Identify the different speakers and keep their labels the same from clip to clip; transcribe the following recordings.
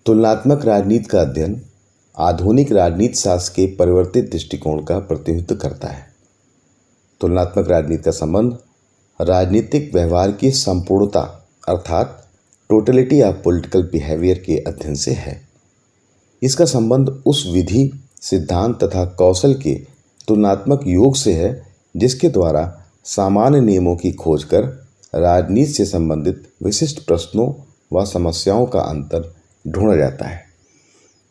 Speaker 1: तुलनात्मक राजनीति का अध्ययन आधुनिक राजनीति शास्त्र के परिवर्तित दृष्टिकोण का प्रतिनिधित्व करता है। तुलनात्मक राजनीति का संबंध राजनीतिक व्यवहार की संपूर्णता अर्थात टोटलिटी ऑफ पॉलिटिकल बिहेवियर के अध्ययन से है। इसका संबंध उस विधि, सिद्धांत तथा कौशल के तुलनात्मक योग से है जिसके द्वारा सामान्य नियमों की खोज कर राजनीति से संबंधित विशिष्ट प्रश्नों व समस्याओं का अंतर ढूंढा जाता है।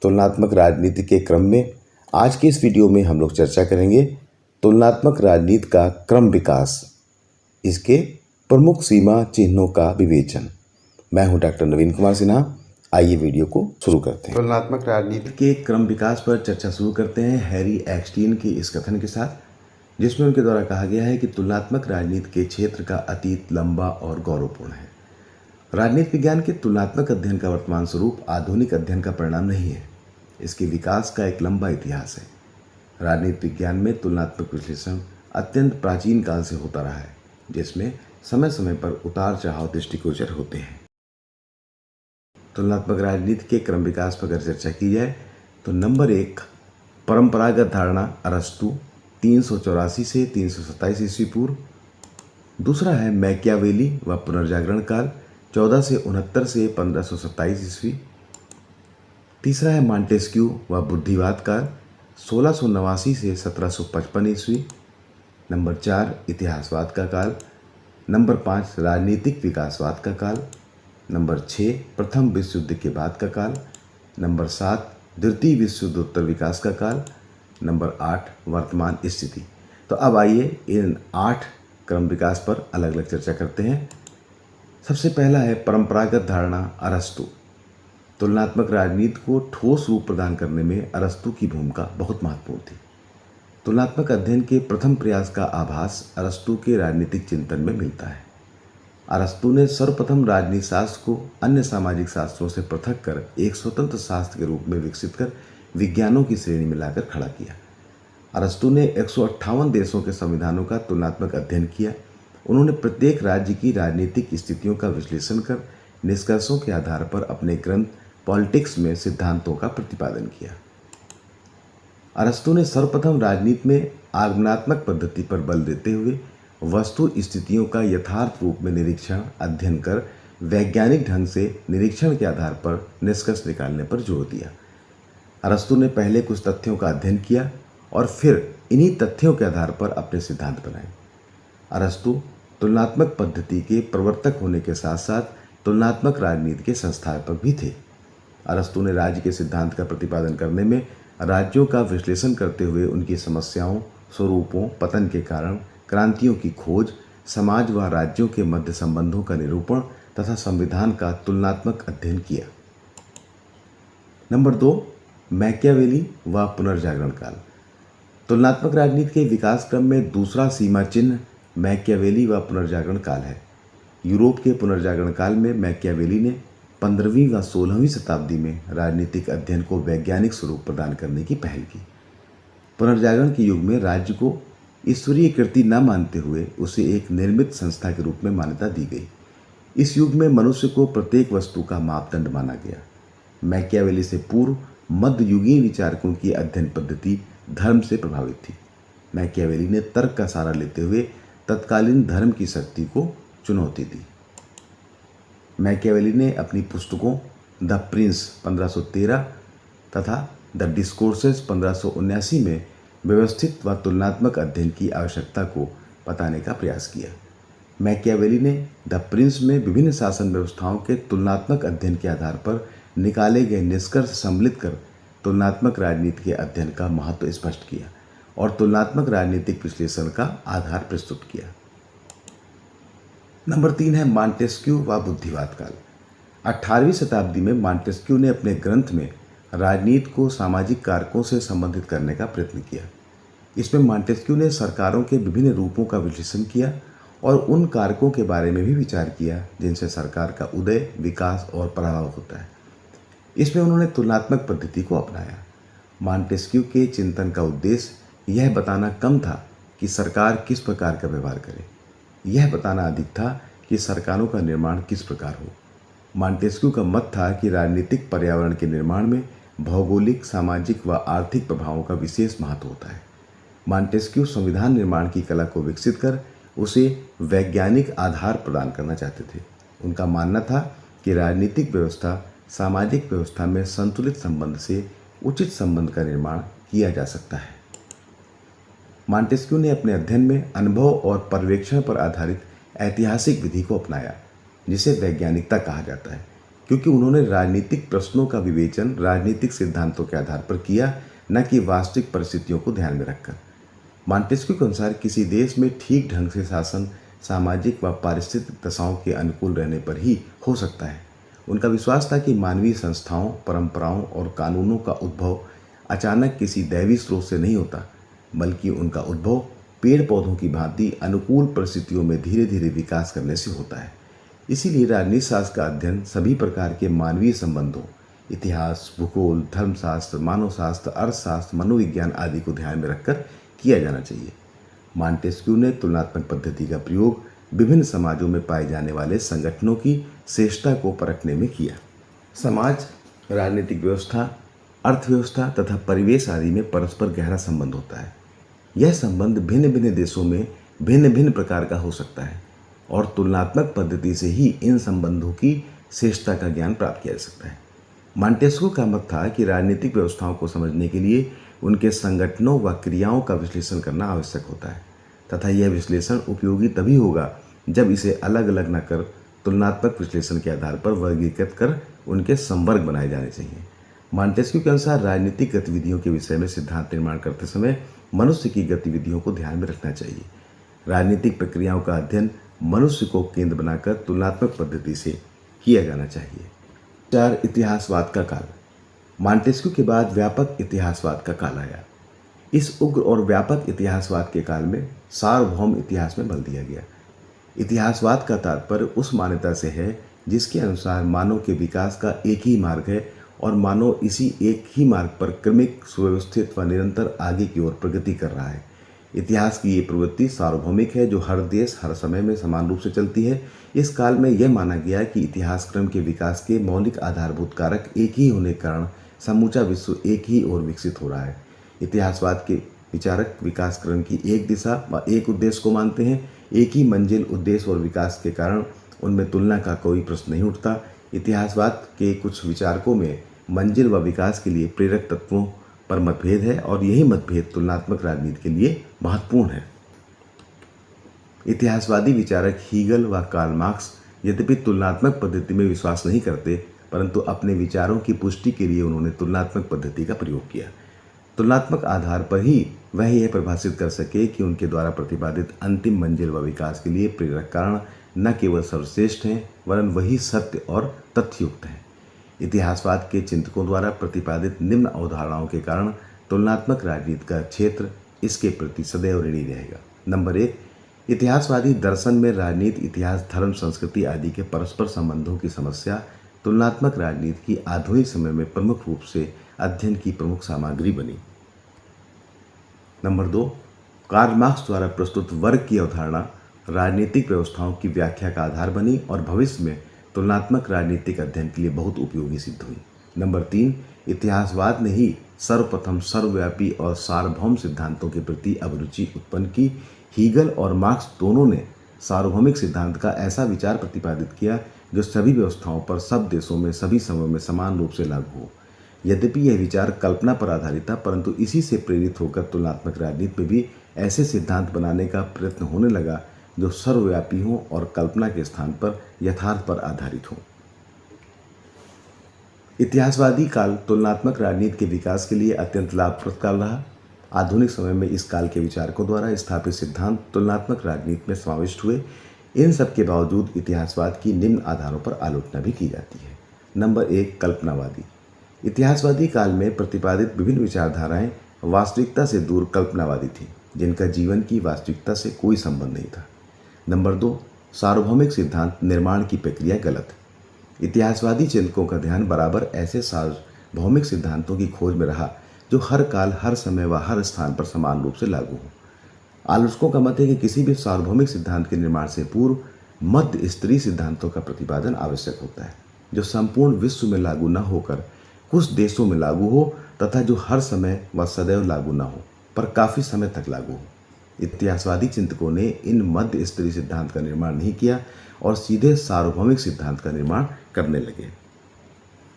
Speaker 1: तुलनात्मक राजनीति के क्रम में आज के इस वीडियो में हम लोग चर्चा करेंगे तुलनात्मक राजनीति का क्रम विकास, इसके प्रमुख सीमा चिन्हों का विवेचन। मैं हूं डॉक्टर नवीन कुमार सिन्हा। आइए वीडियो को शुरू करते हैं। तुलनात्मक राजनीति के क्रम विकास पर चर्चा शुरू करते हैं हैरी एक्सटीन के इस कथन के साथ, जिसमें उनके द्वारा कहा गया है कि तुलनात्मक राजनीति के क्षेत्र का अतीत लंबा और गौरवपूर्ण है। राजनीति विज्ञान के तुलनात्मक अध्ययन का वर्तमान स्वरूप आधुनिक अध्ययन का परिणाम नहीं है, इसके विकास का एक लंबा इतिहास है। राजनीति विज्ञान में तुलनात्मक विश्लेषण अत्यंत प्राचीन काल से होता रहा है, जिसमें समय समय पर उतार चढ़ाव दृष्टिगोचर होते हैं। तुलनात्मक राजनीति के क्रम विकास पर अगर चर्चा की जाए तो नंबर 1 परंपरागत धारणा अरस्तु 384 से 327 ईस्वी पूर्व। दूसरा है मैकियावेली व पुनर्जागरण काल 1469 से 1527 ईस्वी। तीसरा है मॉन्टेस्क्यू व बुद्धिवाद काल 1689 से 1755 ईस्वी। नंबर 4 इतिहासवाद का काल। नंबर 5 राजनीतिक विकासवाद का काल। नंबर 6 प्रथम विश्व युद्ध के बाद का काल। नंबर 7 द्वितीय विश्व युद्धोत्तर विकास का काल। नंबर 8 वर्तमान स्थिति। तो अब आइए इन 8 क्रम विकास पर अलग अलग चर्चा करते हैं। सबसे पहला है परंपरागत धारणा अरस्तु। तुलनात्मक राजनीति को ठोस रूप प्रदान करने में अरस्तु की भूमिका बहुत महत्वपूर्ण थी। तुलनात्मक अध्ययन के प्रथम प्रयास का आभास अरस्तु के राजनीतिक चिंतन में मिलता है। अरस्तु ने सर्वप्रथम राजनीति शास्त्र को अन्य सामाजिक शास्त्रों से पृथक कर एक स्वतंत्र शास्त्र के रूप में विकसित कर विज्ञानों की श्रेणी में लाकर खड़ा किया। अरस्तु ने 158 देशों के संविधानों का तुलनात्मक अध्ययन किया। उन्होंने प्रत्येक राज्य की राजनीतिक स्थितियों का विश्लेषण कर निष्कर्षों के आधार पर अपने ग्रंथ पॉलिटिक्स में सिद्धांतों का प्रतिपादन किया। अरस्तु ने सर्वप्रथम राजनीति में आगमनात्मक पद्धति पर बल देते हुए वस्तु स्थितियों का यथार्थ रूप में निरीक्षण अध्ययन कर वैज्ञानिक ढंग से निरीक्षण के आधार पर निष्कर्ष निकालने पर जोर दिया। अरस्तु ने पहले कुछ तथ्यों का अध्ययन किया और फिर इन्हीं तथ्यों के आधार पर अपने सिद्धांत बनाए। अरस्तु तुलनात्मक पद्धति के प्रवर्तक होने के साथ साथ तुलनात्मक राजनीति के संस्थापक भी थे। अरस्तु ने राज्य के सिद्धांत का प्रतिपादन करने में राज्यों का विश्लेषण करते हुए उनकी समस्याओं, स्वरूपों, पतन के कारण, क्रांतियों की खोज, समाज व राज्यों के मध्य संबंधों का निरूपण तथा संविधान का तुलनात्मक अध्ययन किया। नंबर 2 मैकियावेली व पुनर्जागरण काल। तुलनात्मक राजनीति के विकास क्रम में दूसरा सीमा चिन्ह मैकियावेली व पुनर्जागरण काल है। यूरोप के पुनर्जागरण काल में मैकियावेली ने 15वीं व 16वीं शताब्दी में राजनीतिक अध्ययन को वैज्ञानिक स्वरूप प्रदान करने की पहल की। पुनर्जागरण के युग में राज्य को ईश्वरीय कृति न मानते हुए उसे एक निर्मित संस्था के रूप में मान्यता दी गई। इस युग में मनुष्य को प्रत्येक वस्तु का मापदंड माना गया। मैकियावेली से पूर्व मध्ययुगीन विचारकों की अध्ययन पद्धति धर्म से प्रभावित थी। मैकियावेली ने तर्क का सहारा लेते हुए तत्कालीन धर्म की शक्ति को चुनौती दी। मैकियावेली ने अपनी पुस्तकों द प्रिंस 1513 तथा द डिस्कोर्सेस 1579 में व्यवस्थित व तुलनात्मक अध्ययन की आवश्यकता को बताने का प्रयास किया। मैकियावेली ने द प्रिंस में विभिन्न शासन व्यवस्थाओं के तुलनात्मक अध्ययन के आधार पर निकाले गए निष्कर्ष सम्मिलित कर तुलनात्मक राजनीति के अध्ययन का महत्व स्पष्ट किया और तुलनात्मक राजनीतिक विश्लेषण का आधार प्रस्तुत किया। नंबर 3 है मॉन्टेस्क्यू व बुद्धिवाद काल। 18वीं शताब्दी में मॉन्टेस्क्यू ने अपने ग्रंथ में राजनीति को सामाजिक कारकों से संबंधित करने का प्रयत्न किया। इसमें मॉन्टेस्क्यू ने सरकारों के विभिन्न रूपों का विश्लेषण किया और उन कारकों के बारे में भी विचार किया जिनसे सरकार का उदय, विकास और प्रभाव होता है। इसमें उन्होंने तुलनात्मक पद्धति को अपनाया। मॉन्टेस्क्यू के चिंतन का उद्देश्य यह बताना कम था कि सरकार किस प्रकार का व्यवहार करे, यह बताना अधिक था कि सरकारों का निर्माण किस प्रकार हो। मॉन्टेस्क्यू का मत था कि राजनीतिक पर्यावरण के निर्माण में भौगोलिक, सामाजिक व आर्थिक प्रभावों का विशेष महत्व होता है। मॉन्टेस्क्यू संविधान निर्माण की कला को विकसित कर उसे वैज्ञानिक आधार प्रदान करना चाहते थे। उनका मानना था कि राजनीतिक व्यवस्था सामाजिक व्यवस्था में संतुलित संबंध से उचित संबंध का निर्माण किया जा सकता है। मॉन्टेस्क्यू ने अपने अध्ययन में अनुभव और पर्यवेक्षण पर आधारित ऐतिहासिक विधि को अपनाया, जिसे वैज्ञानिकता कहा जाता है, क्योंकि उन्होंने राजनीतिक प्रश्नों का विवेचन राजनीतिक सिद्धांतों के आधार पर किया, न कि वास्तविक परिस्थितियों को ध्यान में रखकर। मॉन्टेस्क्यू के अनुसार किसी देश में ठीक ढंग से शासन सामाजिक व पारिस्थितिक दशाओं के अनुकूल रहने पर ही हो सकता है। उनका विश्वास था कि मानवीय संस्थाओं, परंपराओं और कानूनों का उद्भव अचानक किसी दैवी स्रोत से नहीं होता, बल्कि उनका उद्भव पेड़ पौधों की भांति अनुकूल परिस्थितियों में धीरे धीरे विकास करने से होता है। इसीलिए राजनीति शास्त्र का अध्ययन सभी प्रकार के मानवीय संबंधों, इतिहास, भूगोल, धर्मशास्त्र, मानवशास्त्र, अर्थशास्त्र, मनोविज्ञान आदि को ध्यान में रखकर किया जाना चाहिए। मॉन्टेस्क्यू ने तुलनात्मक पद्धति का प्रयोग विभिन्न समाजों में पाए जाने वाले संगठनों की श्रेष्ठता को परखने में किया। समाज, राजनीतिक व्यवस्था, अर्थव्यवस्था तथा परिवेश आदि में परस्पर गहरा संबंध होता है। यह संबंध भिन्न भिन्न देशों में भिन्न भिन्न प्रकार का हो सकता है और तुलनात्मक पद्धति से ही इन संबंधों की श्रेष्ठता का ज्ञान प्राप्त किया जा सकता है। मॉन्टेस्क्यू का मत था कि राजनीतिक व्यवस्थाओं को समझने के लिए उनके संगठनों व क्रियाओं का विश्लेषण करना आवश्यक होता है तथा यह विश्लेषण उपयोगी तभी होगा जब इसे अलग अलग न कर तुलनात्मक विश्लेषण के आधार पर वर्गीकृत कर उनके संवर्ग बनाए जाने चाहिए। मॉन्टेस्क्यू के अनुसार राजनीतिक गतिविधियों के विषय में सिद्धांत निर्माण करते समय मनुष्य की गतिविधियों को ध्यान में रखना चाहिए। राजनीतिक प्रक्रियाओं का अध्ययन मनुष्य को केंद्र बनाकर तुलनात्मक पद्धति से किया जाना चाहिए। 4. इतिहासवाद का काल। मॉन्टेस्क्यू के बाद व्यापक इतिहासवाद का काल आया। इस उग्र और व्यापक इतिहासवाद के काल में सार्वभौम इतिहास में बल दिया गया। इतिहासवाद का तात्पर्य उस मान्यता से है जिसके अनुसार मानव के विकास का एक ही मार्ग है और मानव इसी एक ही मार्ग पर क्रमिक, सुव्यवस्थित व निरंतर आगे की ओर प्रगति कर रहा है। इतिहास की ये प्रवृत्ति सार्वभौमिक है जो हर देश हर समय में समान रूप से चलती है। इस काल में यह माना गया कि इतिहास क्रम के विकास के मौलिक आधारभूत कारक एक ही होने के कारण समूचा विश्व एक ही ओर विकसित हो रहा है। इतिहासवाद के विचारक विकास क्रम की एक दिशा व एक उद्देश्य को मानते हैं। एक ही मंजिल, उद्देश्य और विकास के कारण उनमें तुलना का कोई प्रश्न नहीं उठता। इतिहासवाद के कुछ विचारकों में मंजिल व विकास के लिए प्रेरक तत्वों पर मतभेद है और यही मतभेद तुलनात्मक राजनीति के लिए महत्वपूर्ण है। इतिहासवादी विचारक हीगल व कार्ल मार्क्स यद्यपि तुलनात्मक पद्धति में विश्वास नहीं करते, परंतु अपने विचारों की पुष्टि के लिए उन्होंने तुलनात्मक पद्धति का प्रयोग किया। तुलनात्मक आधार पर ही वह यह परिभाषित कर सके कि उनके द्वारा प्रतिपादित अंतिम मंजिल व विकास के लिए प्रेरक कारण न केवल सर्वश्रेष्ठ हैं वरन वही सत्य और तथ्ययुक्त हैं। इतिहासवाद के चिंतकों द्वारा प्रतिपादित निम्न अवधारणाओं के कारण तुलनात्मक राजनीति का क्षेत्र इसके प्रति सदैव ऋणी रहेगा। नंबर 1, इतिहासवादी दर्शन में राजनीति, इतिहास, धर्म, संस्कृति आदि के परस्पर संबंधों की समस्या तुलनात्मक राजनीति की आधुनिक समय में प्रमुख रूप से अध्ययन की प्रमुख सामग्री बनी। नंबर 2, कार्ल मार्क्स द्वारा प्रस्तुत वर्ग की अवधारणा राजनीतिक व्यवस्थाओं की व्याख्या का आधार बनी और भविष्य में तुलनात्मक राजनीतिक अध्ययन के लिए बहुत उपयोगी सिद्ध हुई। नंबर 3, इतिहासवाद ने ही सर्वप्रथम सर्वव्यापी और सार्वभौम सिद्धांतों के प्रति अभिरुचि उत्पन्न की। हीगल और मार्क्स दोनों ने सार्वभौमिक सिद्धांत का ऐसा विचार प्रतिपादित किया जो सभी व्यवस्थाओं पर, सब देशों में, सभी समयों में समान रूप से लागू हो। यद्यपि यह विचार कल्पना पर आधारित था, परंतु इसी से प्रेरित होकर तुलनात्मक राजनीति में भी ऐसे सिद्धांत बनाने का प्रयत्न होने लगा जो सर्वव्यापी हों और कल्पना के स्थान पर यथार्थ पर आधारित हों। इतिहासवादी काल तुलनात्मक राजनीति के विकास के लिए अत्यंत लाभप्रद काल रहा। आधुनिक समय में इस काल के विचारकों द्वारा स्थापित सिद्धांत तुलनात्मक राजनीति में समाविष्ट हुए। इन सब के बावजूद इतिहासवाद की निम्न आधारों पर आलोचना भी की जाती है। नंबर 1, कल्पनावादी। इतिहासवादी काल में प्रतिपादित विभिन्न विचारधाराएं वास्तविकता से दूर कल्पनावादी थी, जिनका जीवन की वास्तविकता से कोई संबंध नहीं था। नंबर 2, सार्वभौमिक सिद्धांत निर्माण की प्रक्रिया गलत। इतिहासवादी चिंतकों का ध्यान बराबर ऐसे सार्वभौमिक सिद्धांतों की खोज में रहा जो हर काल, हर समय व हर स्थान पर समान रूप से लागू हो। आलोचकों का मत है कि किसी भी सार्वभौमिक सिद्धांत के निर्माण से पूर्व मध्य स्तरीय सिद्धांतों का प्रतिपादन आवश्यक होता है। जो संपूर्ण विश्व में लागू न होकर कुछ देशों में लागू हो तथा जो हर समय व सदैव लागू न हो पर काफ़ी समय तक लागू हो। इतिहासवादी चिंतकों ने इन मध्य स्तरीय सिद्धांत का निर्माण नहीं किया और सीधे सार्वभौमिक सिद्धांत का निर्माण करने लगे।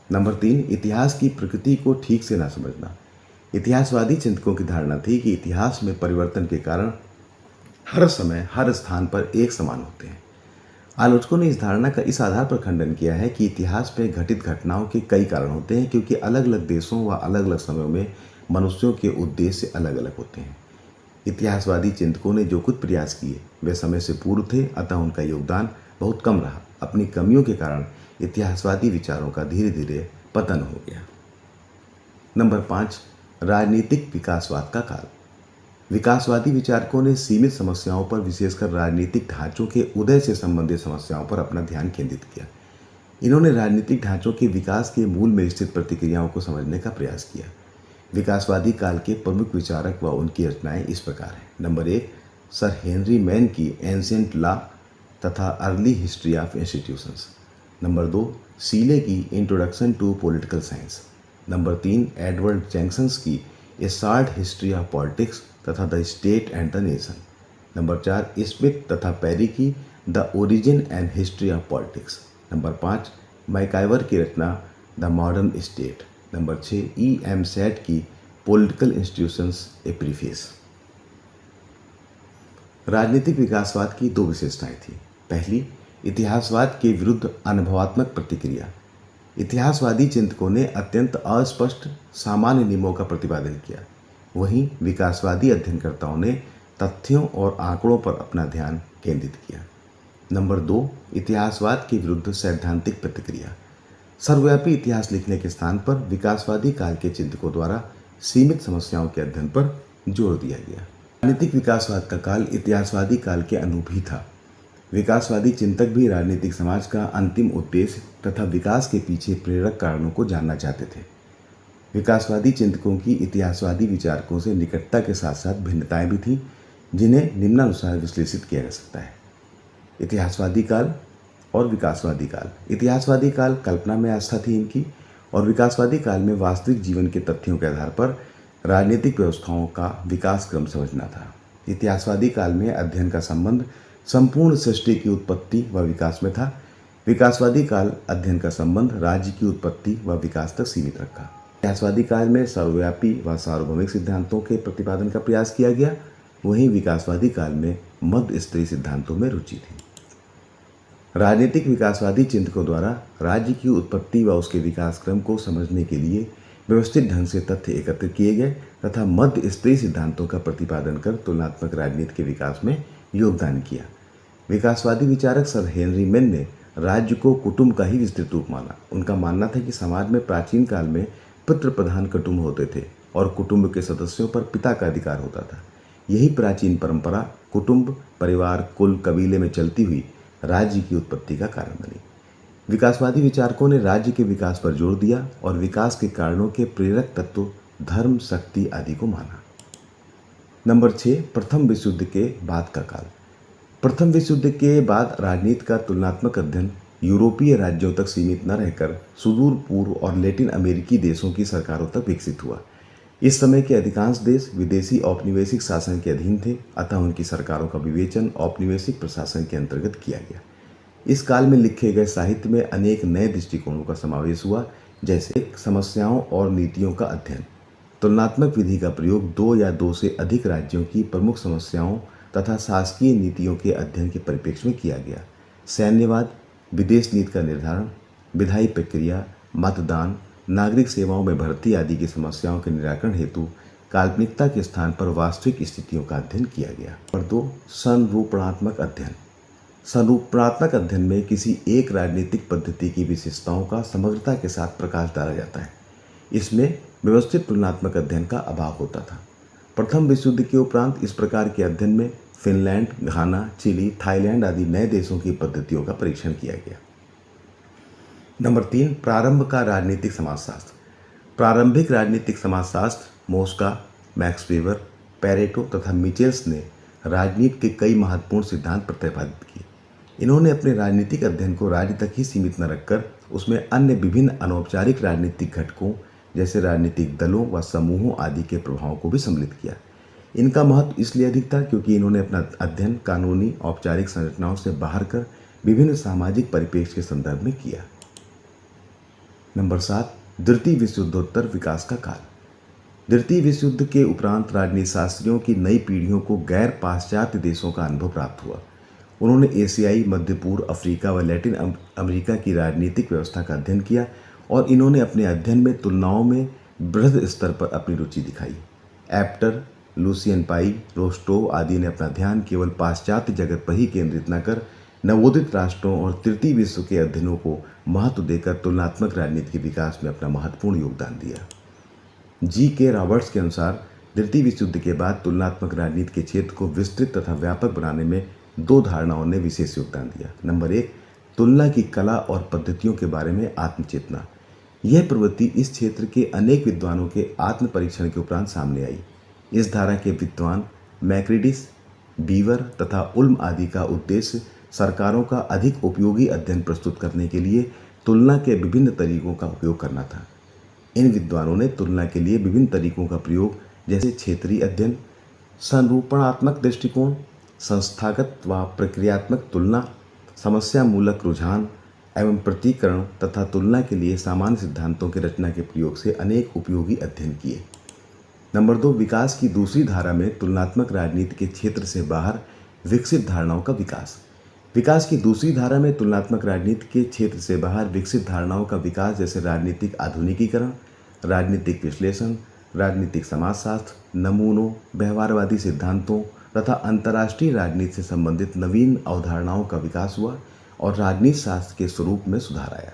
Speaker 1: नंबर 3, इतिहास की प्रकृति को ठीक से ना समझना। इतिहासवादी चिंतकों की धारणा थी कि इतिहास में परिवर्तन के कारण हर समय हर स्थान पर एक समान होते हैं। आलोचकों ने इस धारणा का इस आधार पर खंडन किया है कि इतिहास में घटित घटनाओं के कई कारण होते हैं, क्योंकि अलग अलग देशों व अलग अलग समयों में मनुष्यों के उद्देश्य अलग अलग होते हैं। इतिहासवादी चिंतकों ने जो कुछ प्रयास किए वे समय से पूर्व थे, अतः उनका योगदान बहुत कम रहा। अपनी कमियों के कारण इतिहासवादी विचारों का धीरे धीरे पतन हो गया। नंबर 5, राजनीतिक विकासवाद का काल। विकासवादी विचारकों ने सीमित समस्याओं पर, विशेषकर राजनीतिक ढांचों के उदय से संबंधित समस्याओं पर अपना ध्यान केंद्रित किया। इन्होंने राजनीतिक ढांचों के विकास के मूल में स्थित प्रतिक्रियाओं को समझने का प्रयास किया। विकासवादी काल के प्रमुख विचारक व उनकी रचनाएं इस प्रकार हैं। नंबर 1, सर हेनरी मैन की एंशिएंट लॉ तथा early history of institutions. Number 2, Seeley की introduction to political science. Number 3, Edward Jacksons की a short history of politics तथा the state and the nation. Number 4, Smith तथा Perry की the origin and history of politics. Number 5, MacIver की रचना the modern state. Number 6, E.M. Sait की political institutions a preface. राजनीतिक विकासवाद की 2 विशेषताएं थी। पहली, इतिहासवाद के विरुद्ध अनुभवात्मक प्रतिक्रिया। इतिहासवादी चिंतकों ने अत्यंत अस्पष्ट सामान्य नियमों का प्रतिपादन किया। वहीं विकासवादी अध्ययनकर्ताओं ने तथ्यों और आंकड़ों पर अपना ध्यान केंद्रित किया। नंबर 2, इतिहासवाद के विरुद्ध सैद्धांतिक प्रतिक्रिया। सर्वव्यापी इतिहास लिखने के स्थान पर विकासवादी काल के चिंतकों द्वारा सीमित समस्याओं के अध्ययन पर जोर दिया गया। राजनीतिक विकासवाद का काल इतिहासवादी काल के अनुरूप ही था। विकासवादी चिंतक भी राजनीतिक समाज का अंतिम उद्देश्य तथा विकास के पीछे प्रेरक कारणों को जानना चाहते थे। विकासवादी चिंतकों की इतिहासवादी विचारकों से निकटता के साथ साथ भिन्नताएं भी थीं, जिन्हें निम्नानुसार विश्लेषित किया जा सकता है। इतिहासवादी काल और विकासवादी काल। इतिहासवादी काल कल्पना में आस्था थी इनकी, और विकासवादी काल में वास्तविक जीवन के तथ्यों के आधार पर राजनीतिक व्यवस्थाओं का विकास क्रम समझना था। इतिहासवादी काल में अध्ययन का संबंध संपूर्ण सृष्टि की उत्पत्ति व विकास में था। विकासवादी काल अध्ययन का संबंध राज्य की उत्पत्ति व विकास तक सीमित रखा। इतिहासवादी काल में सर्वव्यापी व सार्वभौमिक सिद्धांतों के प्रतिपादन का प्रयास किया गया, वहीं विकासवादी काल में मध्य स्तरीय सिद्धांतों में रुचि थी। राजनीतिक विकासवादी चिंतकों द्वारा राज्य की उत्पत्ति व उसके विकास क्रम को समझने के लिए व्यवस्थित ढंग से तथ्य एकत्रित किए गए तथा मध्य स्तरीय सिद्धांतों का प्रतिपादन कर तुलनात्मक राजनीति के विकास में योगदान किया। विकासवादी विचारक सर हेनरी मैन ने राज्य को कुटुंब का ही विस्तृत रूप माना। उनका मानना था कि समाज में प्राचीन काल में पितृ प्रधान कुटुंब होते थे और कुटुंब के सदस्यों पर पिता का अधिकार होता था। यही प्राचीन परंपरा कुटुंब, परिवार, कुल, कबीले में चलती हुई राज्य की उत्पत्ति का कारण बनी। विकासवादी विचारकों ने राज्य के विकास पर जोर दिया और विकास के कारणों के प्रेरक तत्व धर्म, शक्ति आदि को माना। नंबर 6, प्रथम विश्व युद्ध के बाद का काल। प्रथम विश्व युद्ध के बाद राजनीति का तुलनात्मक अध्ययन यूरोपीय राज्यों तक सीमित न रहकर सुदूर पूर्व और लैटिन अमेरिकी देशों की सरकारों तक विकसित हुआ। इस समय के अधिकांश देश विदेशी औपनिवेशिक शासन के अधीन थे, अतः उनकी सरकारों का विवेचन औपनिवेशिक प्रशासन के अंतर्गत किया गया। इस काल में लिखे गए साहित्य में अनेक नए दृष्टिकोणों का समावेश हुआ, जैसे समस्याओं और नीतियों का अध्ययन, तुलनात्मक विधि का प्रयोग, 2 या 2 से अधिक राज्यों की प्रमुख समस्याओं तथा शासकीय नीतियों के अध्ययन के परिप्रेक्ष्य में किया गया, सैन्यवाद, विदेश नीति का निर्धारण, विधायी प्रक्रिया, मतदान, नागरिक सेवाओं में भर्ती आदि की समस्याओं के निराकरण हेतु काल्पनिकता के स्थान पर वास्तविक स्थितियों का अध्ययन किया गया। नंबर 2, संरूपणात्मक अध्ययन। संरूपणात्मक अध्ययन में किसी एक राजनीतिक पद्धति की विशेषताओं का समग्रता के साथ प्रकाश डाला जाता है। इसमें व्यवस्थित तुलनात्मक अध्ययन का अभाव होता था। प्रथम विश्व युद्ध के उपरांत इस प्रकार के अध्ययन में फिनलैंड, घाना, चिली, थाईलैंड आदि नए देशों की पद्धतियों का परीक्षण किया गया। नंबर 3, प्रारंभ का राजनीतिक समाजशास्त्र। प्रारंभिक राजनीतिक समाजशास्त्र मोस्का, मैक्स वेबर, पेरेटो तथा मिचेल्स ने राजनीति के कई महत्वपूर्ण सिद्धांत प्रतिपादित किए। इन्होंने अपने राजनीतिक अध्ययन को राज्य तक ही सीमित न रखकर उसमें अन्य विभिन्न अनौपचारिक राजनीतिक घटकों जैसे राजनीतिक दलों व समूहों आदि के प्रभावों को भी सम्मिलित किया। इनका महत्व इसलिए अधिक था क्योंकि इन्होंने अपना अध्ययन कानूनी औपचारिक संरचनाओं से बाहर कर विभिन्न सामाजिक परिप्रेक्ष्य के संदर्भ में किया। नंबर 7, द्वितीय विश्वयुद्धोत्तर विकास का काल। द्वितीय विश्व युद्ध के उपरांत राजनीति शास्त्रियों की नई पीढ़ियों को गैर पाश्चात्य देशों का अनुभव प्राप्त हुआ। उन्होंने एशियाई, मध्य पूर्व, अफ्रीका व लैटिन अमेरिका की राजनीतिक व्यवस्था का अध्ययन किया और इन्होंने अपने अध्ययन में तुलनाओं में बृहद स्तर पर अपनी रुचि दिखाई। एप्टर, लुसियन पाई, रोस्टोव आदि ने अपना ध्यान केवल पाश्चात्य जगत पर ही केंद्रित न कर नवोदित राष्ट्रों और तृतीय विश्व के अध्ययनों को महत्व देकर तुलनात्मक राजनीति के विकास में अपना महत्वपूर्ण योगदान दिया। G.K. रॉबर्ट्स के अनुसार द्वितीय विश्व युद्ध के बाद तुलनात्मक राजनीति के क्षेत्र को विस्तृत तथा व्यापक बनाने में 2 धारणाओं ने विशेष योगदान दिया। नंबर 1, तुलना की कला और पद्धतियों के बारे में आत्मचेतना। यह प्रवृत्ति इस क्षेत्र के अनेक विद्वानों के आत्म परीक्षण के उपरांत सामने आई। इस धारा के विद्वान मैक्रिडिस, बीवर तथा उल्म आदि का उद्देश्य सरकारों का अधिक उपयोगी अध्ययन प्रस्तुत करने के लिए तुलना के विभिन्न तरीकों का उपयोग करना था। इन विद्वानों ने तुलना के लिए विभिन्न तरीकों का प्रयोग जैसे क्षेत्रीय अध्ययन, संरूपणात्मक दृष्टिकोण, संस्थागत व प्रक्रियात्मक तुलना, समस्या मूलक रुझान एवं प्रतीकरण तथा तुलना के लिए सामान्य सिद्धांतों के रचना के प्रयोग से अनेक उपयोगी अध्ययन किए। नंबर 2, विकास की दूसरी धारा में तुलनात्मक राजनीति के क्षेत्र से बाहर विकसित धारणाओं का विकास। विकास की दूसरी धारा में तुलनात्मक राजनीति के क्षेत्र से बाहर विकसित धारणाओं का विकास जैसे राजनीतिक आधुनिकीकरण, राजनीतिक विश्लेषण, राजनीतिक समाजशास्त्र, नमूनों, व्यवहारवादी सिद्धांतों तथा अंतर्राष्ट्रीय राजनीति से संबंधित नवीन अवधारणाओं का विकास हुआ और राजनीति शास्त्र के स्वरूप में सुधार आया।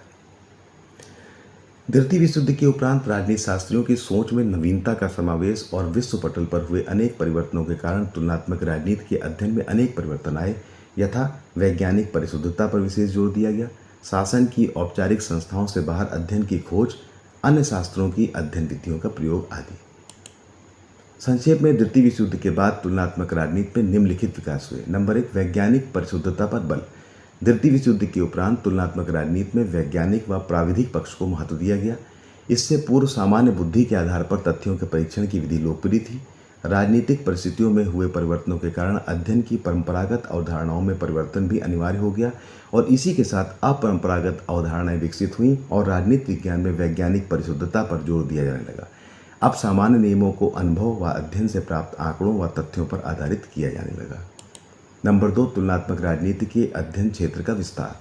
Speaker 1: द्वितीय विश्व युद्ध के उपरांत राजनीति शास्त्रियों की सोच में नवीनता का समावेश और विश्व पटल पर हुए अनेक परिवर्तनों के कारण तुलनात्मक राजनीति के अध्ययन में अनेक परिवर्तन आए। यथा वैज्ञानिक परिशुद्धता पर विशेष जोर दिया गया, शासन की औपचारिक संस्थाओं से बाहर अध्ययन की खोज, अन्य शास्त्रों की अध्ययन विधियों का प्रयोग आदि। संक्षेप में द्वितीय विश्व युद्ध के बाद तुलनात्मक राजनीति में निम्नलिखित विकास हुए। नंबर 1, वैज्ञानिक परिशुद्धता पर बल। द्वितीय विश्व युद्ध के उपरांत तुलनात्मक राजनीति में वैज्ञानिक व प्राविधिक पक्ष को महत्व दिया गया। इससे पूर्व सामान्य बुद्धि के आधार पर तथ्यों के परीक्षण की विधि लोकप्रिय थी। राजनीतिक परिस्थितियों में हुए परिवर्तनों के कारण अध्ययन की परंपरागत अवधारणाओं में परिवर्तन भी अनिवार्य हो गया और इसी के साथ अपरंपरागत अवधारणाएं विकसित हुईं और राजनीति विज्ञान में वैज्ञानिक परिशुद्धता पर जोर दिया जाने लगा। अब सामान्य नियमों को अनुभव व अध्ययन से प्राप्त आंकड़ों व तथ्यों पर आधारित किया जाने लगा। नंबर 2, तुलनात्मक राजनीति के अध्ययन क्षेत्र का विस्तार।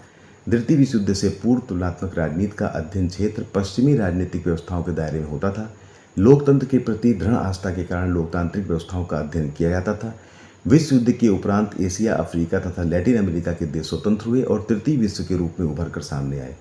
Speaker 1: द्वितीय विश्व युद्ध से पूर्व तुलनात्मक राजनीति का अध्ययन क्षेत्र पश्चिमी राजनीतिक व्यवस्थाओं के दायरे में होता था। लोकतंत्र के प्रति दृढ़ आस्था के कारण लोकतांत्रिक व्यवस्थाओं का अध्ययन किया जाता था। विश्व युद्ध के उपरांत एशिया, अफ्रीका तथा लैटिन अमेरिका के देश स्वतंत्र हुए और तृतीय विश्व के रूप में उभर कर सामने आए।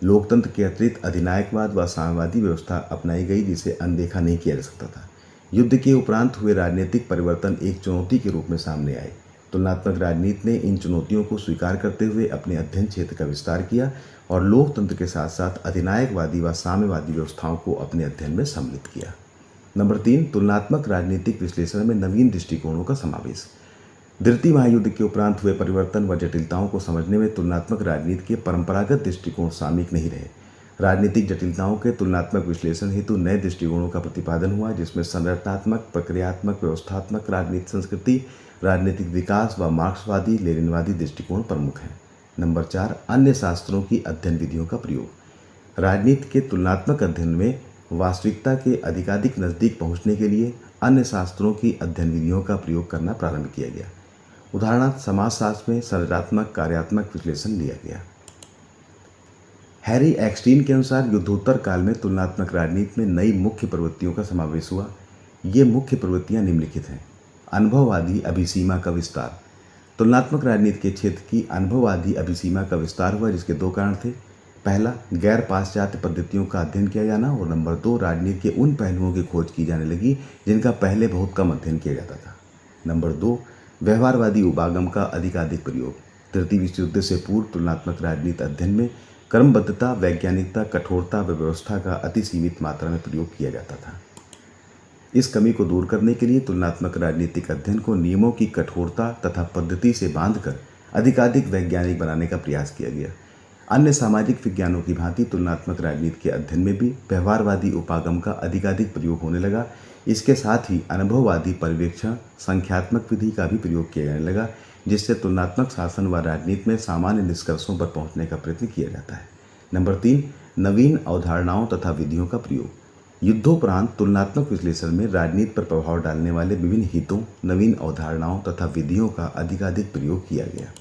Speaker 1: लोकतंत्र के अतिरिक्त अधिनायकवाद व साम्यवादी व्यवस्था अपनाई गई जिसे अनदेखा नहीं किया जा सकता था। युद्ध के उपरांत हुए राजनीतिक परिवर्तन एक चुनौती के रूप में सामने आए। तुलनात्मक राजनीति ने इन चुनौतियों को स्वीकार करते हुए अपने अध्ययन क्षेत्र का विस्तार किया और लोकतंत्र के साथ साथ अधिनायकवादी व साम्यवादी व्यवस्थाओं को अपने अध्ययन में सम्मिलित किया। नंबर 3, तुलनात्मक राजनीतिक विश्लेषण में नवीन दृष्टिकोणों का समावेश। द्वितीय महायुद्ध के उपरांत हुए परिवर्तन व जटिलताओं को समझने में तुलनात्मक राजनीति के परंपरागत दृष्टिकोण सामयिक नहीं रहे। राजनीतिक जटिलताओं के तुलनात्मक विश्लेषण हेतु नए दृष्टिकोणों का प्रतिपादन हुआ जिसमें संरचनात्मक, प्रक्रियात्मक, व्यवस्थात्मक राजनीति संस्कृति, राजनीतिक विकास व मार्क्सवादी लेनिनवादी दृष्टिकोण प्रमुख हैं। नंबर 4, अन्य शास्त्रों की अध्ययन विधियों का प्रयोग। राजनीति के तुलनात्मक अध्ययन में वास्तविकता के अधिकाधिक नज़दीक पहुंचने के लिए अन्य शास्त्रों की अध्ययन विधियों का प्रयोग करना प्रारंभ किया गया। उदाहरणार्थ समाजशास्त्र में संरचनात्मक कार्यात्मक विश्लेषण लिया गया। हैरी एक्सटीन के अनुसार युद्धोत्तर काल में तुलनात्मक राजनीति में नई मुख्य प्रवृत्तियों का समावेश हुआ। ये मुख्य प्रवृत्तियां निम्नलिखित हैं। अनुभववादी अभिसीमा का विस्तार। तुलनात्मक राजनीति के क्षेत्र की अनुभववादी अभिसीमा का विस्तार हुआ जिसके 2 कारण थे। पहला, गैर पाश्चात्य पद्धतियों का अध्ययन किया जाना और नंबर 2, राजनीति के उन पहलुओं की खोज की जाने लगी जिनका पहले बहुत कम अध्ययन किया जाता था। नंबर 2, व्यवहारवादी उपागम का अधिकाधिक प्रयोग। तृतीय विश्व युद्ध से पूर्व तुलनात्मक राजनीति अध्ययन में क्रमबद्धता, वैज्ञानिकता, कठोरता व व्यवस्था का अति सीमित मात्रा में प्रयोग किया जाता था। इस कमी को दूर करने के लिए तुलनात्मक राजनीतिक अध्ययन को नियमों की कठोरता तथा पद्धति से बांधकर अधिकाधिक वैज्ञानिक बनाने का प्रयास किया गया। अन्य सामाजिक विज्ञानों की भांति तुलनात्मक राजनीति के अध्ययन में भी व्यवहारवादी उपागम का अधिकाधिक प्रयोग होने लगा। इसके साथ ही अनुभववादी पर्यवेक्षण संख्यात्मक विधि का भी प्रयोग किया जाने लगा, जिससे तुलनात्मक शासन व राजनीति में सामान्य निष्कर्षों पर पहुंचने का प्रयत्न किया जाता है। नंबर 3, नवीन अवधारणाओं तथा विधियों का प्रयोग। युद्धोपरांत तुलनात्मक विश्लेषण में राजनीति पर प्रभाव डालने वाले विभिन्न हितों, नवीन अवधारणाओं तथा विधियों का अधिकाधिक प्रयोग किया गया।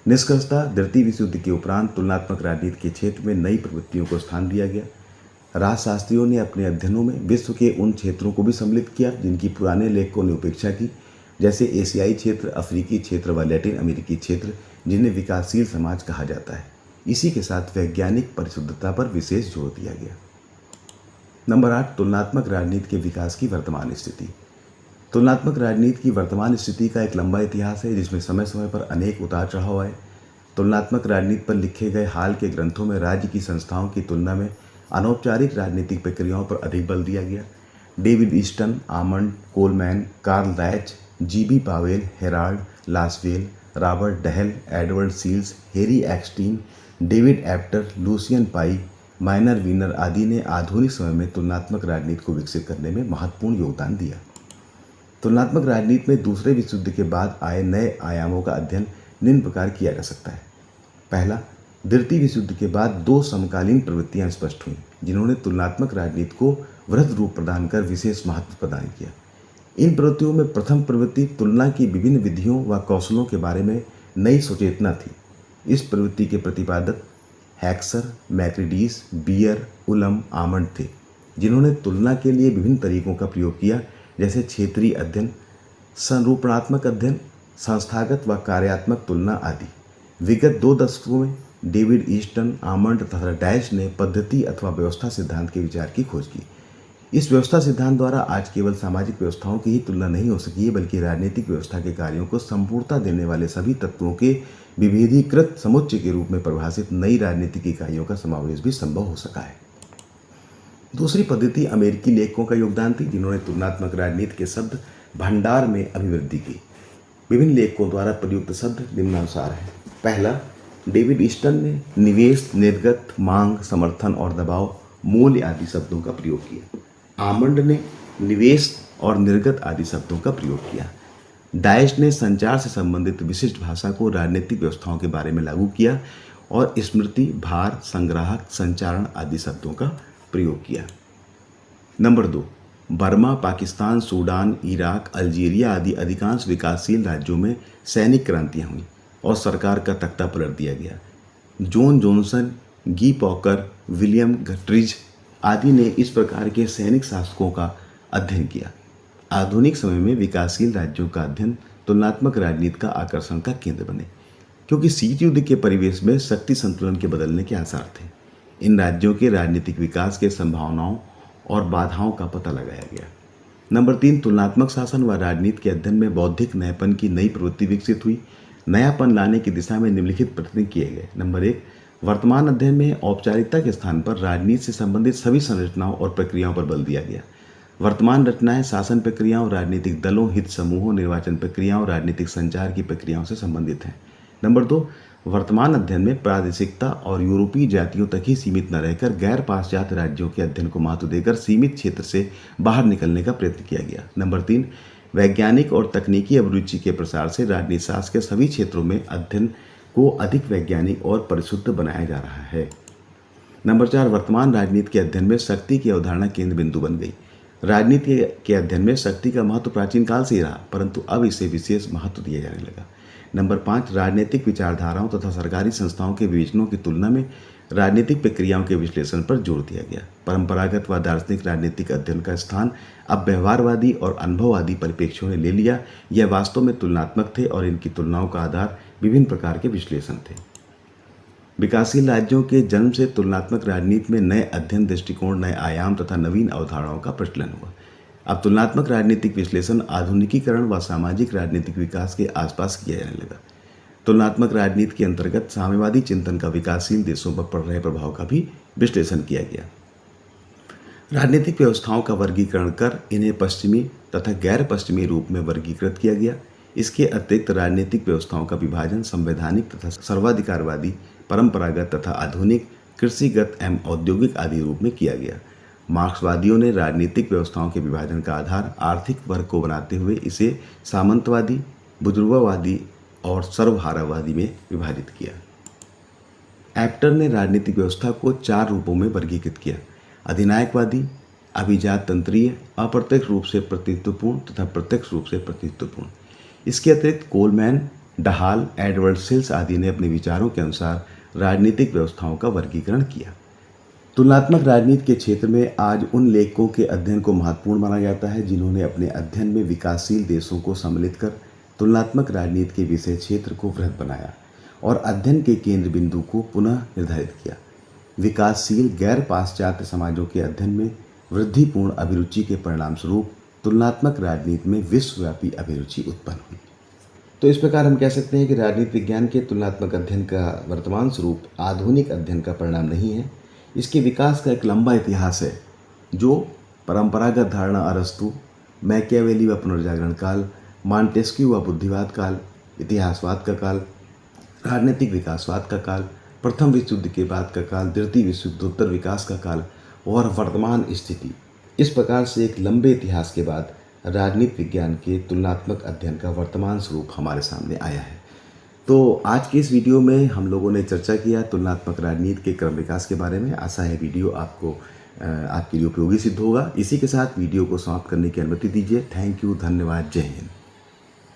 Speaker 1: निष्कर्षतः द्वितीय विश्व युद्ध के उपरांत तुलनात्मक राजनीति के क्षेत्र में नई प्रवृत्तियों को स्थान दिया गया। राजशास्त्रियों ने अपने अध्ययनों में विश्व के उन क्षेत्रों को भी सम्मिलित किया जिनकी पुराने लेखकों ने उपेक्षा की, जैसे एशियाई क्षेत्र, अफ्रीकी क्षेत्र व लैटिन अमेरिकी क्षेत्र, जिन्हें विकासशील समाज कहा जाता है। इसी के साथ वैज्ञानिक परिशुद्धता पर विशेष जोर दिया गया। नंबर 8, तुलनात्मक राजनीति के विकास की वर्तमान स्थिति। तुलनात्मक राजनीति की वर्तमान स्थिति का एक लंबा इतिहास है, जिसमें समय समय पर अनेक उतार चढ़ाव आए। तुलनात्मक राजनीति पर लिखे गए हाल के ग्रंथों में राज्य की संस्थाओं की तुलना में अनौपचारिक राजनीतिक प्रक्रियाओं पर अधिक बल दिया गया। David Easton, Almond, Coleman, Karl रैच, G B Powell, Harold Lasswell, Robert Dahl, Edward Shils, Harry Eckstein, David Apter, Lucian Pye, Myron Weiner आदि ने आधुनिक समय में तुलनात्मक राजनीति को विकसित करने में महत्वपूर्ण योगदान दिया। तुलनात्मक राजनीति में दूसरे विश्व युद्ध के बाद आए नए आयामों का अध्ययन निम्न प्रकार किया जा सकता है। पहला, द्वितीय विश्व युद्ध के बाद दो समकालीन प्रवृत्तियां स्पष्ट हुईं, जिन्होंने तुलनात्मक राजनीति को वृहद रूप प्रदान कर विशेष महत्व प्रदान किया। इन प्रवृत्तियों में प्रथम प्रवृत्ति तुलना की विभिन्न विधियों व कौशलों के बारे में नई सचेतना थी। इस प्रवृत्ति के प्रतिपादक हैक्सर, मैक्रिडीज, बियर, उलम, आमंड थे, जिन्होंने तुलना के लिए विभिन्न तरीकों का प्रयोग किया, जैसे क्षेत्रीय अध्ययन, संरूपणात्मक अध्ययन, संस्थागत व कार्यात्मक तुलना आदि। विगत 2 दशकों में डेविड ईस्टन, आमंड तथा डैश ने पद्धति अथवा व्यवस्था सिद्धांत के विचार की खोज की। इस व्यवस्था सिद्धांत द्वारा आज केवल सामाजिक व्यवस्थाओं की ही तुलना नहीं हो सकी है, बल्कि राजनीतिक व्यवस्था के कार्यों को संपूर्णता देने वाले सभी तत्वों के विभेदीकृत समुच्चय के रूप में परिभाषित नई राजनीतिक इकाइयों का समावेश भी संभव हो सका है। दूसरी पद्धति अमेरिकी लेखकों का योगदान थी, जिन्होंने तुलनात्मक राजनीति के शब्द भंडार में अभिवृद्धि की। विभिन्न लेखकों द्वारा प्रयुक्त शब्द निम्नानुसार हैं। पहला, डेविड ईस्टन ने निवेश, निर्गत, मांग, समर्थन और दबाव, मूल्य आदि शब्दों का प्रयोग किया। आमंड ने निवेश और निर्गत आदि शब्दों का प्रयोग किया। डाइश ने संचार से संबंधित विशिष्ट भाषा को राजनीतिक व्यवस्थाओं के बारे में लागू किया और स्मृति, भार, संग्राहक, संचारण आदि शब्दों का प्रयोग किया। Number 2, Burma, Pakistan, Sudan, Iraq, Algeria आदि अधिकांश विकासशील राज्यों में सैनिक क्रांतियां हुई और सरकार का तख्ता पलट दिया गया। जॉन जॉनसन, गी पॉकर, विलियम गटरिज आदि ने इस प्रकार के सैनिक शासकों का अध्ययन किया। आधुनिक समय में विकासशील राज्यों का अध्ययन तुलनात्मक राजनीति का आकर्षण का केंद्र बने, क्योंकि शीत युद्ध के परिवेश में शक्ति संतुलन के बदलने के आसार थे। इन राज्यों के राजनीतिक विकास के संभावनाओं और बाधाओं का पता लगाया गया। नंबर 3, तुलनात्मक शासन व राजनीति के अध्ययन में बौद्धिक नयापन की नई प्रवृत्ति विकसित हुई। नयापन लाने की दिशा में निम्नलिखित प्रयत्न किए गए। नंबर 1, वर्तमान अध्ययन में औपचारिकता के स्थान पर राजनीति से संबंधित सभी संरचनाओं और प्रक्रियाओं पर बल दिया गया। वर्तमान रचनाएं शासन प्रक्रियाओं, राजनीतिक दलों, हित समूहों, निर्वाचन प्रक्रियाओं, राजनीतिक संचार की प्रक्रियाओं से संबंधित हैं। नंबर 2, वर्तमान अध्ययन में प्रादेशिकता और यूरोपीय जातियों तक ही सीमित न रहकर गैर पाश्चात्य राज्यों के अध्ययन को महत्व देकर सीमित क्षेत्र से बाहर निकलने का प्रयत्न किया गया। नंबर 3, वैज्ञानिक और तकनीकी अभिरुचि के प्रसार से राजनीति शास्त्र के सभी क्षेत्रों में अध्ययन को अधिक वैज्ञानिक और परिशुद्ध बनाया जा रहा है। नंबर 4, वर्तमान राजनीति के अध्ययन में शक्ति की अवधारणा केंद्र बिंदु बन गई। राजनीति के अध्ययन में शक्ति का महत्व प्राचीन काल से ही रहा, परंतु अब इसे विशेष महत्व दिया जाने लगा। नंबर 5, राजनीतिक विचारधाराओं तथा सरकारी संस्थाओं के विवेचनों की तुलना में राजनीतिक प्रक्रियाओं के विश्लेषण पर जोर दिया गया। परंपरागत व दार्शनिक राजनीतिक अध्ययन का स्थान अब व्यवहारवादी और अनुभववादी परिप्रेक्ष्यों ने ले लिया। यह वास्तव में तुलनात्मक थे और इनकी तुलनाओं का आधार विभिन्न प्रकार के विश्लेषण थे। विकासशील राज्यों के जन्म से तुलनात्मक राजनीति में नए अध्ययन दृष्टिकोण, नए आयाम तथा नवीन अवधारणाओं का प्रचलन हुआ। अब तुलनात्मक राजनीतिक विश्लेषण आधुनिकीकरण व सामाजिक राजनीतिक विकास के आसपास किया जाने लगा। तुलनात्मक राजनीति के अंतर्गत साम्यवादी चिंतन का विकासशील देशों पर पड़ रहे प्रभाव का भी विश्लेषण किया गया। राजनीतिक व्यवस्थाओं का वर्गीकरण कर इन्हें पश्चिमी तथा गैर पश्चिमी रूप में वर्गीकृत किया गया। इसके अतिरिक्त राजनीतिक व्यवस्थाओं का विभाजन संवैधानिक तथा सर्वाधिकारवादी परंपरागत तथा आधुनिक, कृषिगत एवं औद्योगिक आदि रूप में किया गया। मार्क्सवादियों ने राजनीतिक व्यवस्थाओं के विभाजन का आधार आर्थिक वर्ग को बनाते हुए इसे सामंतवादी, बुजुर्गवादी और सर्वहारावादी में विभाजित किया। एप्टर ने राजनीतिक व्यवस्था को 4 रूपों में वर्गीकृत किया: अधिनायकवादी, अभिजात तंत्रीय, अप्रत्यक्ष रूप से प्रतिनिधित्वपूर्ण तथा प्रत्यक्ष रूप से प्रतिनिधित्वपूर्ण। इसके अतिरिक्त कोलमैन, डहाल, एडवर्ड सिल्स आदि ने अपने विचारों के अनुसार राजनीतिक व्यवस्थाओं का वर्गीकरण किया। तुलनात्मक राजनीति के क्षेत्र में आज उन लेखकों के अध्ययन को महत्वपूर्ण माना जाता है जिन्होंने अपने अध्ययन में विकासशील देशों को सम्मिलित कर तुलनात्मक राजनीति के विषय क्षेत्र को वृहद बनाया और अध्ययन के केंद्र बिंदु को पुनः निर्धारित किया। विकासशील गैर पाश्चात्य समाजों के अध्ययन में वृद्धिपूर्ण अभिरुचि के परिणाम स्वरूप तुलनात्मक राजनीति में विश्वव्यापी अभिरुचि उत्पन्न हुई। तो इस प्रकार हम कह सकते हैं कि राजनीति विज्ञान के तुलनात्मक अध्ययन का वर्तमान स्वरूप आधुनिक अध्ययन का परिणाम नहीं है। इसके विकास का एक लंबा इतिहास है जो परंपरागत धारणा अरस्तु, मैकियावेली व पुनर्जागरण काल, मॉन्टेस्क्यू व बुद्धिवाद काल, इतिहासवाद का काल, राजनीतिक विकासवाद का काल, प्रथम विश्व युद्ध के बाद का काल, द्वितीय विश्व युद्धोत्तर विकास का काल और वर्तमान स्थिति, इस प्रकार से एक लंबे इतिहास के बाद राजनीति विज्ञान के तुलनात्मक अध्ययन का वर्तमान स्वरूप हमारे सामने आया है। तो आज की इस वीडियो में हम लोगों ने चर्चा किया तुलनात्मक राजनीति के क्रम विकास के बारे में। आशा है वीडियो आपके लिए उपयोगी सिद्ध होगा। इसी के साथ वीडियो को समाप्त करने की अनुमति दीजिए। थैंक यू, धन्यवाद, जय हिंद।